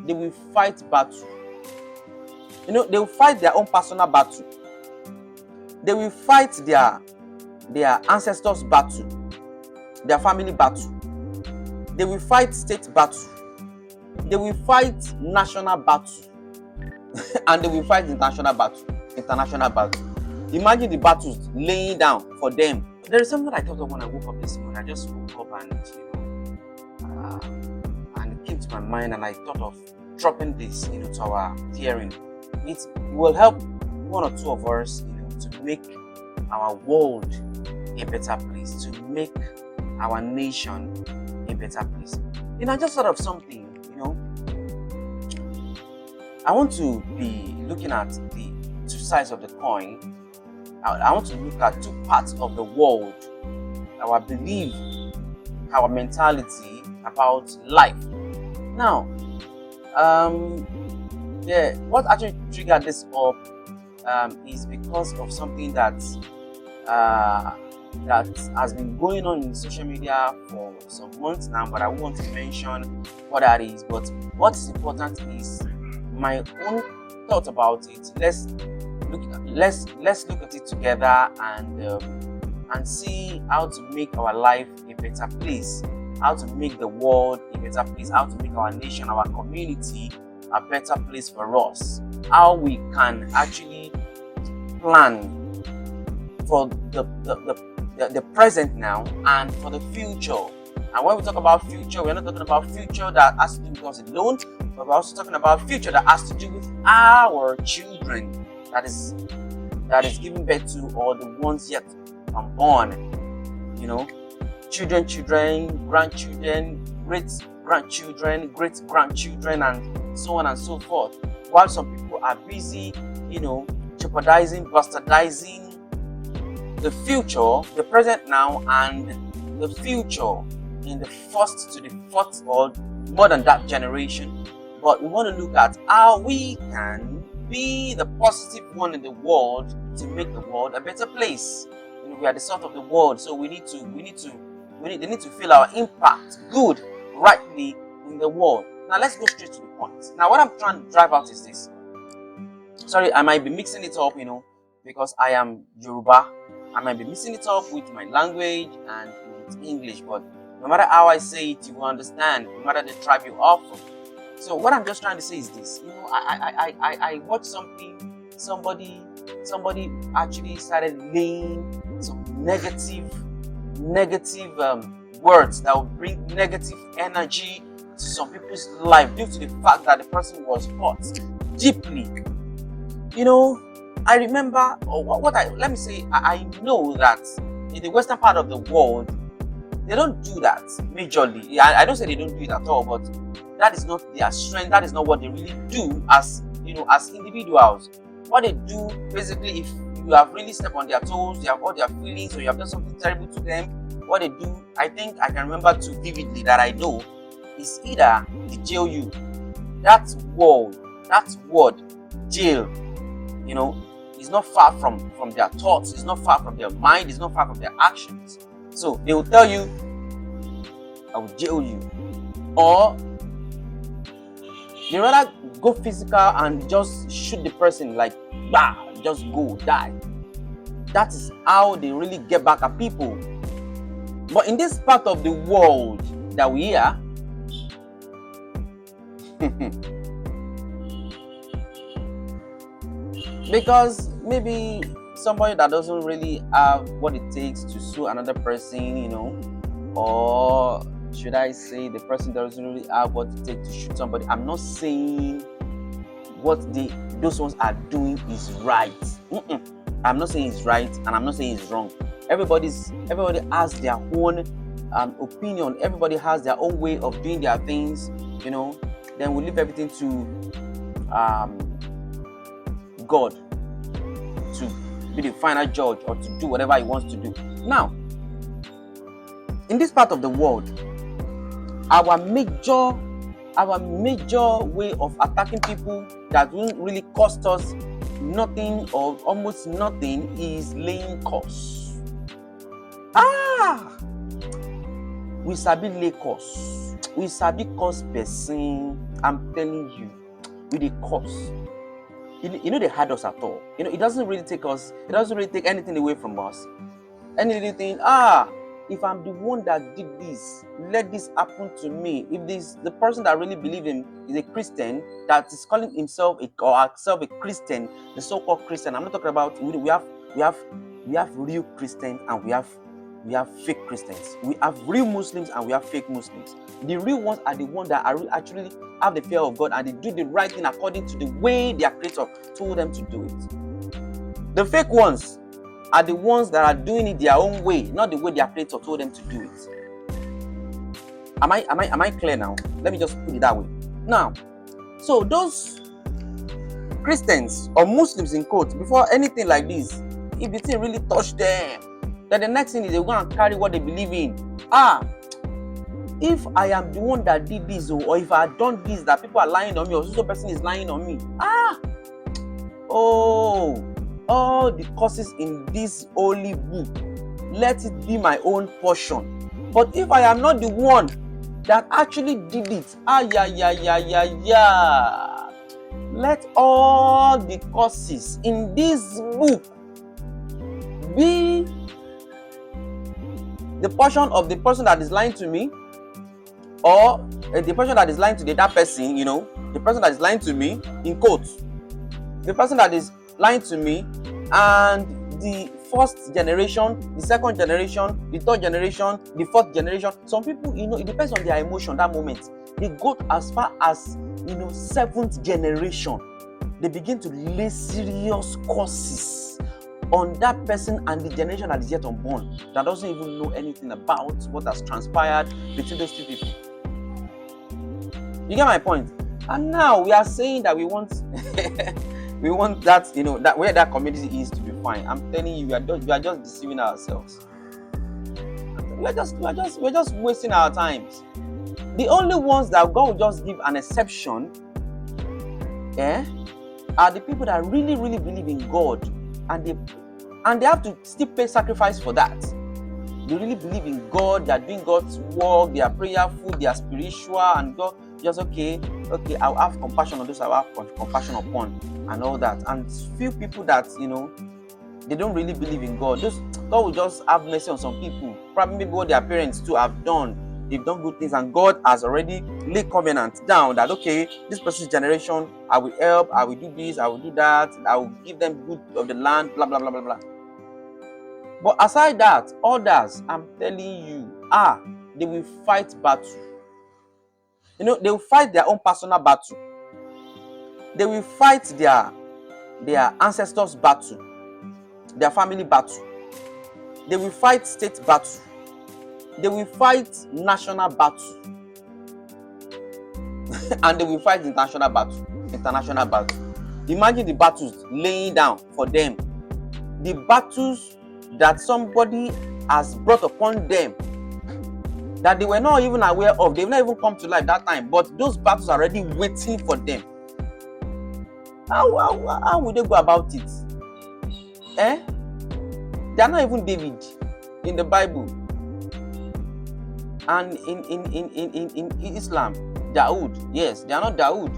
they will fight battle. They will fight their own personal battle. They will fight their ancestors' battle, their family battle. They will fight state battle. They will fight national battle. And they will fight international battle. Imagine the battles laying down for them. There is something I thought of when I woke up this morning. I just woke up and and it came to my mind, and I thought of dropping this to our hearing. It will help one or two of us to make our world a better place, to make our nation a better place. I just thought of something. I want to be looking at the two sides of the coin. I want to look at two parts of the world: our belief, our mentality about life. Now, what actually triggered this up is because of something that has been going on in social media for some months now, but I won't want to mention what that is. But what is important is my own thought about it. Let's look at it together and see how to make our life a better place, how to make the world a better place, how to make our nation, our community a better place for us, how we can actually plan for the present now and for the future. And when we talk about future, we're not talking about future that has to do with us alone, but we're also talking about future that has to do with our children, that is giving birth to, or the ones yet unborn. Children, grandchildren, great-grandchildren, great-grandchildren, and so on and so forth. While some people are busy, jeopardizing, bastardizing the future, the present now, and the future in the first to the fourth or more than that generation. But we want to look at how we can be the positive one in the world to make the world a better place. We are the salt of the world, so they need to feel our impact good, rightly in the world. Now let's go straight to the point. Now what I'm trying to drive out is this. Sorry, I might be mixing it up, because I am Yoruba. I might be mixing it up with my language and with English, but no matter how I say it, you will understand, no matter the tribe you are from. So what I'm just trying to say is this. I watched something, somebody actually started laying some negative words that will bring negative energy to some people's life due to the fact that the person was hurt deeply. I remember, I know that in the western part of the world, they don't do that majorly. I don't say they don't do it at all, but that is not their strength. That is not what they really do as individuals. What they do, basically, if you have really stepped on their toes, you have hurt their feelings, or you have done something terrible to them, what they do, I think I can remember too vividly that I know, is either they jail you. That word, jail, is not far from their thoughts, it's not far from their mind, it's not far from their actions. So they will tell you, I will jail you. Or they rather go physical and just shoot the person, like, bah, just go, die. That is how they really get back at people. But in this part of the world that we are, because maybe somebody that doesn't really have what it takes to sue another person, or should I say the person doesn't really have what it takes to shoot somebody. I'm not saying what those ones are doing is right. I'm not saying it's right, and I'm not saying it's wrong. Everybody has their own opinion. Everybody has their own way of doing their things. Then we leave everything to God to be the final judge, or to do whatever he wants to do. Now, in this part of the world, our major way of attacking people that won't really cost us nothing or almost we sabi lay curse. We sabi curse person. I'm telling you, we dey curse. You know they hurt us at all. You know, it doesn't really take anything away from us. Anything, if I'm the one that did this, let this happen to me. If the person that really believes in is a Christian, that is calling himself or herself a Christian, the so-called Christian. I'm not talking about we have real Christians and we have fake Christians. We have real Muslims and we have fake Muslims. The real ones are the ones that actually have the fear of God and they do the right thing according to the way their creator told them to do it. The fake ones are the ones that are doing it their own way, not the way their creator told them to do it. Am I clear now? Let me just put it that way. Now, so those Christians or Muslims in quotes, before anything like this, if the thing really touched them, then the next thing is they go and carry what they believe in. If I am the one that did this, or if I had done this, that people are lying on me, or so person is lying on me. All the curses in this holy book, let it be my own portion. But if I am not the one that actually did it, let all the curses in this book be the portion of the person that is lying to me, or the person that is lying to that person, the person that is lying to me, in quotes, the person that is lying to me, and the first generation, the second generation, the third generation, the fourth generation. Some people, it depends on their emotion that moment. They go as far as, seventh generation. They begin to lay serious curses on that person and the generation that is yet unborn, that doesn't even know anything about what has transpired between those two people. You get my point? And now we are saying that we want we want that, that where that community is to be fine. I'm telling you, we are just deceiving ourselves. We're just wasting our times. The only ones that God will just give an exception, are the people that really, really believe in God, and they have to still pay sacrifice for that. They really believe in God, they are doing God's work, they are prayerful, they are spiritual, and God just okay, I'll have compassion on those I have compassion upon, and all that. And few people that they don't really believe in God. God will just have mercy on some people. Probably maybe what their parents too have done. They've done good things, and God has already laid covenant down that this person's generation, I will help, I will do this, I will do that, I will give them good of the land, blah blah blah blah blah. But aside that, others, I'm telling you, they will fight battle. They will fight their own personal battle. They will fight their ancestors' battle, their family battle. They will fight state battle. They will fight national battle. And they will fight international battle. Imagine the battles laying down for them. The battles that somebody has brought upon them that they were not even aware of. They've not even come to life that time. But those battles are already waiting for them. How would they go about it? They are not even David in the Bible. And in Islam, Dawood. Yes, they are not Dawood.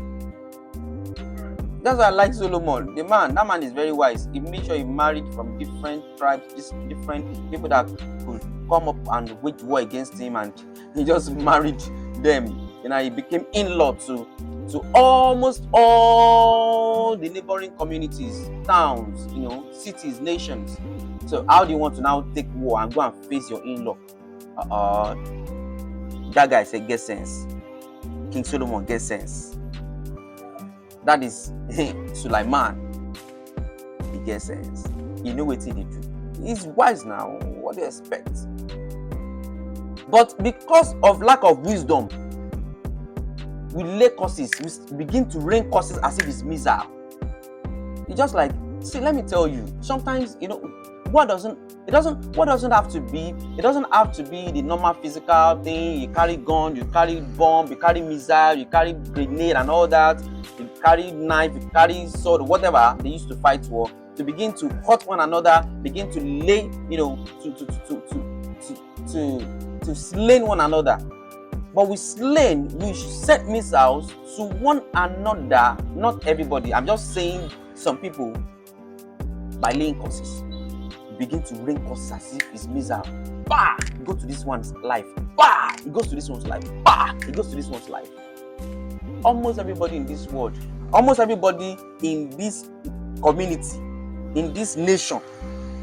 That's why I like Solomon. That man is very wise. He made sure he married from different tribes, different people that could come up and wage war against him, and he just married them. He became in-law to almost all the neighboring communities, towns, cities, nations. So how do you want to now take war and go and face your in-law? That guy said, get sense. King Solomon, get sense. That is Sulaiman. He gets sense. You know what he do. He's wise now. What do you expect? But because of lack of wisdom, we lay curses. We begin to rain curses as if it's missile. It's just like, let me tell you. Sometimes, what doesn't have to be the normal physical thing. You carry gun, you carry bomb, you carry missile, you carry grenade and all that. You carry knife, you carry sword, whatever they used to fight war, to begin to hurt one another, begin to lay, to slaying one another. But with slaying, we should set missiles to one another, not everybody. I'm just saying some people, by laying curses, begin to rain curses as if it's missile. Bah! It goes to this one's life. Bah! It goes to this one's life. Bah! It goes to this one's life. Almost everybody in this world, almost everybody in this community, in this nation,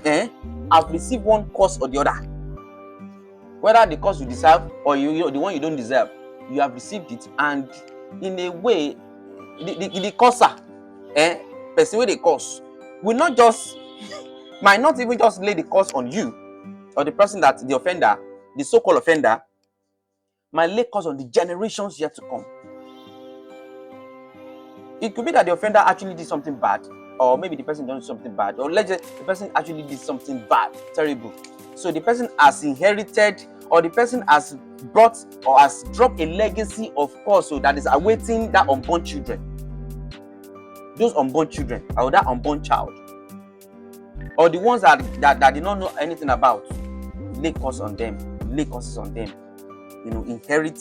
have received one curse or the other. Whether the curse you deserve or you the one you don't deserve, you have received it, and in a way, the curser, person with the curse, will not just might not even just lay the curse on you or the person that the offender, the so-called offender, might lay curse on the generations yet to come. It could be that the offender actually did something bad, or maybe the person done something bad, or let's say the person actually did something bad, terrible. So the person has inherited, or the person has brought or has dropped a legacy of curse, so that is awaiting that unborn children. Those unborn children, or that unborn child, or the ones that did not know anything about, lay curse on them, lay curses on them. Inherit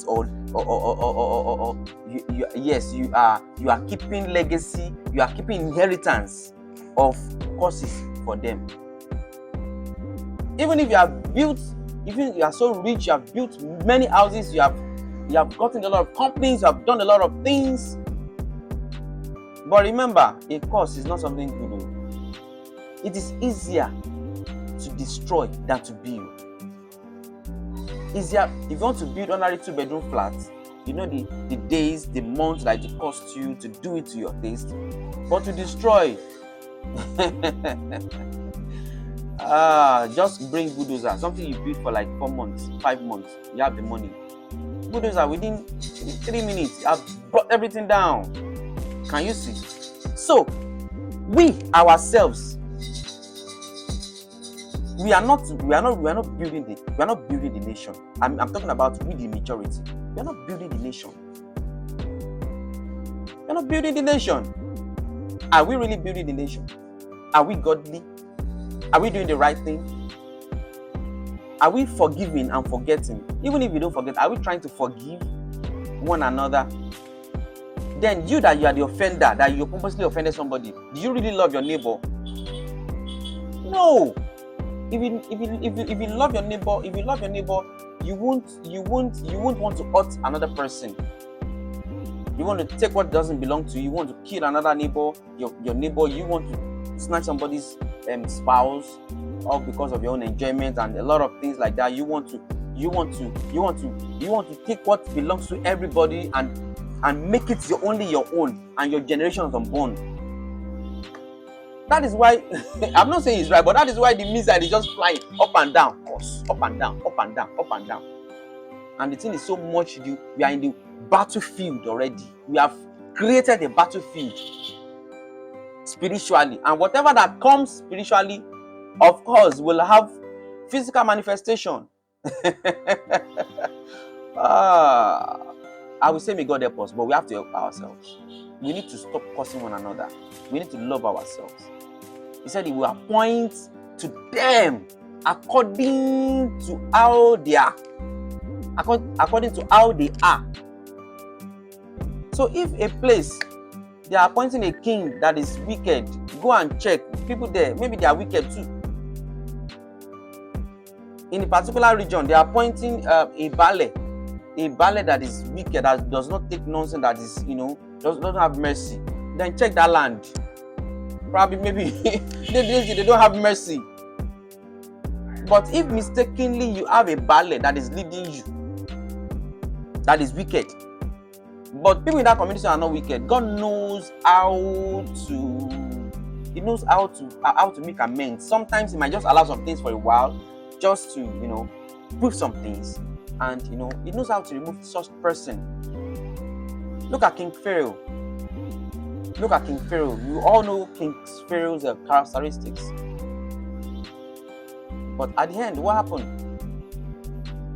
yes, you are keeping legacy, you are keeping inheritance of curses for them. Even if you have built, even you are so rich, you have built many houses, you have gotten a lot of companies, you have done a lot of things. But remember, a curse is not something good. It is easier to destroy than to build. Easier if you want to build ordinary 2-bedroom flats, the days, the months that it costs you to do it to your taste. But to destroy, just bring bulldozer, something you build for like 4 months, 5 months, you have the money. Bulldozer, within 3 minutes, you have brought everything down. Can you see? So, we ourselves, we are not building the nation. I'm talking about we, the majority. We are not building the nation. We are not building the nation. Are we really building the nation? Are we godly? Are we doing the right thing? Are we forgiving and forgetting? Even if we don't forget, are we trying to forgive one another? Then you are the offender, that you purposely offended somebody, do you really love your neighbor? No. If you love your neighbor, you won't want to hurt another person. You want to take what doesn't belong to you. You want to kill another neighbor, your neighbor. You want to snatch somebody's spouse, all because of your own enjoyment and a lot of things like that. You want to take what belongs to everybody and make it only your own, and your generation is unborn. That is why I'm not saying it's right, but that is why the missile is just flying up and down, up and down, up and down, up and down. And the thing is so much, we are in the battlefield already. We have created a battlefield spiritually, and whatever that comes spiritually, of course, will have physical manifestation. I will say may God help us, but we have to help ourselves. We need to stop cursing one another. We need to love ourselves. He said he will appoint to them according to how they are. According to how they are. So if a place, they are appointing a king that is wicked, go and check. People there, maybe they are wicked too. In a particular region, they are appointing a ballet that is wicked, that does not take nonsense, that is, doesn't have mercy. Then check that land. Probably, maybe they don't have mercy. But if mistakenly you have a ballet that is leading you, that is wicked, but people in that community are not wicked, God knows how to. He knows how to make amends. Sometimes He might just allow some things for a while, just to prove some things, and He knows how to remove such person. Look at King Pharaoh. Look at King Pharaoh. You all know King Pharaoh's characteristics. But at the end, what happened?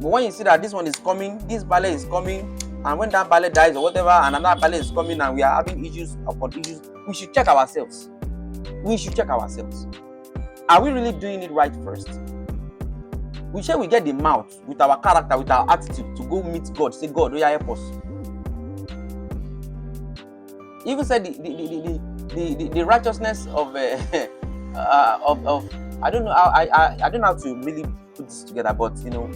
But when you see that this one is coming, this ballet is coming, and when that ballet dies or whatever, and another ballet is coming, and we are having issues upon issues, we should check ourselves. We should check ourselves. Are we really doing it right first? We share we get the mouth with our character, with our attitude to go meet God, say, God, will you help us? He even said the righteousness of of I don't know how I don't know how to really put this together, but you know,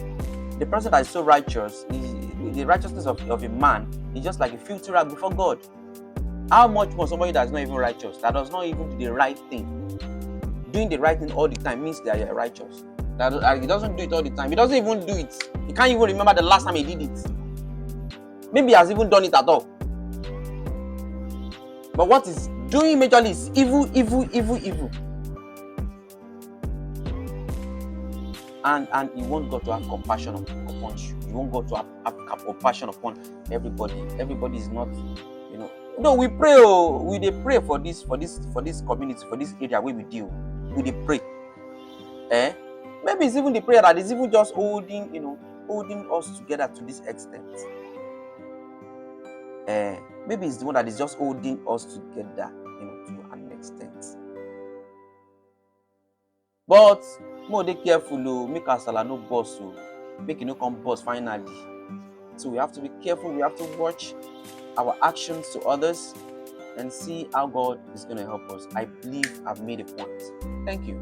the person that is so righteous, the righteousness of a man is just like a filthy rag before God. How much more somebody that is not even righteous, that does not even do the right thing? Doing the right thing all the time means they are righteous. That he doesn't do it all the time. He doesn't even do it. He can't even remember the last time he did it. Maybe he has even done it at all. But what is doing majorly is evil. And you want God to have compassion upon you. You want God to have compassion upon everybody. Everybody is not, you know. No, we pray. We dey pray for this community, for this area where we deal. We dey pray. Maybe it's even the prayer that is even just holding us together to this extent. Maybe it's the one that is just holding us together, to an extent. But more dey careful, make our sala no burst, make it no come burst finally. So we have to be careful. We have to watch our actions to others and see how God is going to help us. I believe I've made a point. Thank you.